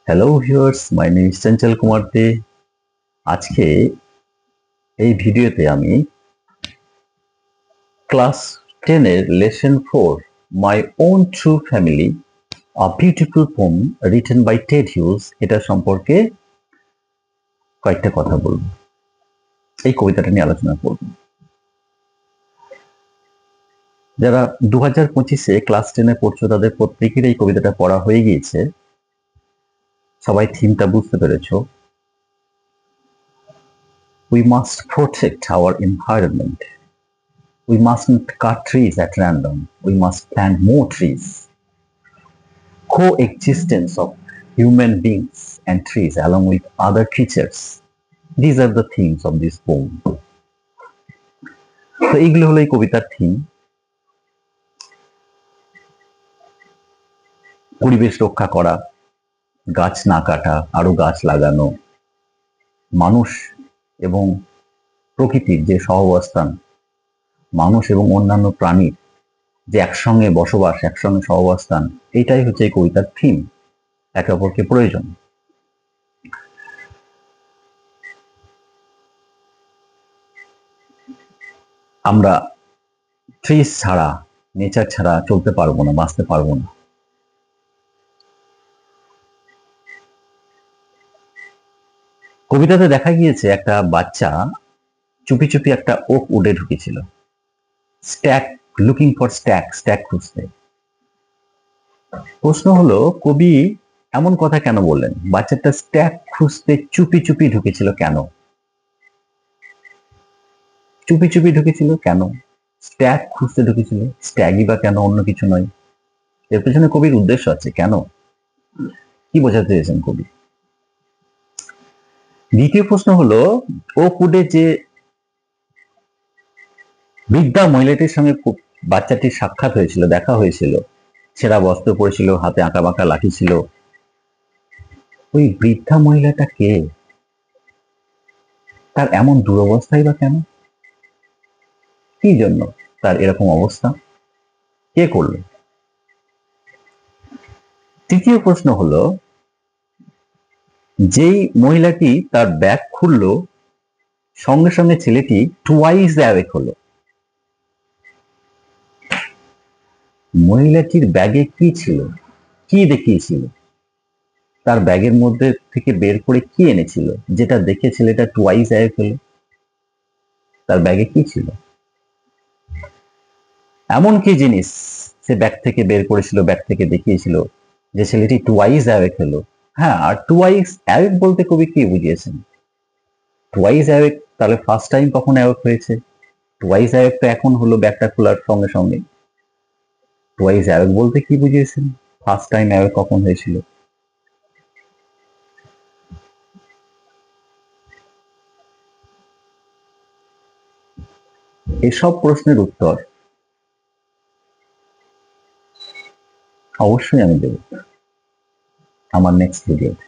Hello viewers, my name is Chanchal Kumar Dey. আজকে এই ভিডিওতে আমি ক্লাস 10 এর lesson 4 my own true family a beautiful poem written by Ted Hughes এটা সম্পর্কে কয়েকটা কথা বলবো। এই কবিতাটা নিয়ে আলোচনা করব। যারা 2025-এ ক্লাস 10-এ পড়ছো তাদের প্রত্যেকের এই কবিতাটা পড়া হয়ে গিয়েছে। সবাই থিমটা বুঝতে পেরেছো। We must protect our environment. We mustn't cut trees at random. We must plant more trees. Coexistence of human beings and trees along with other creatures. These are the themes of this poem. তো এইগুলো হলো এই কবিতার theme. পরিবেশ রক্ষা করা, গাছ না কাটা, আরো গাছ লাগানো, মানুষ এবং প্রকৃতির যে সহাবস্থান, মানুষ এবং অন্যান্য প্রাণীর যে একসঙ্গে বসবাস, একসঙ্গে সহাবস্থান, এইটাই হচ্ছে এই কবিতার থিম। একে অপরকে প্রয়োজন। আমরা ট্রিজ ছাড়া, নেচার ছাড়া চলতে পারবো না, বাঁচতে পারবো না। কবিতাতে দেখা গিয়েছে একটা বাচ্চা চুপি চুপি একটা ওক উডে ঢুকেছিল, স্ট্যাক লুকিং ফর স্ট্যাক খুঁজতে। প্রশ্ন হলো, কবি এমন কথা কেন বললেন? বাচ্চাটা স্ট্যাক খুঁজতে চুপি চুপি ঢুকেছিল কেন? চুপি চুপি ঢুকেছিল কেন? স্ট্যাক খুঁজতে ঢুকেছিল, স্ট্যাগই বা কেন, অন্য কিছু নয়। এর পেছনে কবির উদ্দেশ্য আছে। কেন, কি বোঝাতে চেয়েছেন কবি? দ্বিতীয় প্রশ্ন হলো, ওক উডে যে বৃদ্ধা মহিলাটির সঙ্গে বাচ্চাটির সাক্ষাৎ হয়েছিল, দেখা হয়েছিল, ছেঁড়া বস্ত্র পরেছিল, হাতে আঁকা বাঁকা লাঠি ছিল, ওই বৃদ্ধা মহিলাটা কে? তার এমন দুরবস্থাই বা কেন? কি জন্য তার এরকম অবস্থা? কে করলো? তৃতীয় প্রশ্ন হলো, যেই মহিলাটি তার ব্যাগ খুললো, সঙ্গে সঙ্গে ছেলেটি টুয়াইস অ্যাওয়েক হলো। মহিলাটির ব্যাগে কি ছিল? কি দেখিয়েছিল? তার ব্যাগের মধ্যে থেকে বের করে কি এনেছিল যেটা দেখে ছেলেটা টুয়াইস অ্যাওয়েক হলো? তার ব্যাগে কি ছিল? এমন কি জিনিস সে ব্যাগ থেকে বের করেছিল, ব্যাগ থেকে দেখিয়েছিল, যে ছেলেটি টুয়াইস অ্যাওয়েক হলো? হ্যাঁ, আর টুয়াইস অ্যাওয়েক বলতে কবি কি বুঝিয়েছেন? টুয়াইস অ্যাওয়েক তাহলে ফার্স্ট টাইম কখন অ্যাওয়েক হয়েছে? টুয়াইস অ্যাওয়েক তো এখন হলো ব্যাগটা খোলার সঙ্গে সঙ্গে। টুয়াইস অ্যাওয়েক বলতে কি বুঝিয়েছেন? ফার্স্ট টাইম অ্যাওয়েক কখন হয়েছিল? এসব প্রশ্নের উত্তর অবশ্যই আমি দেব আমার নেক্সট ভিডিওতে।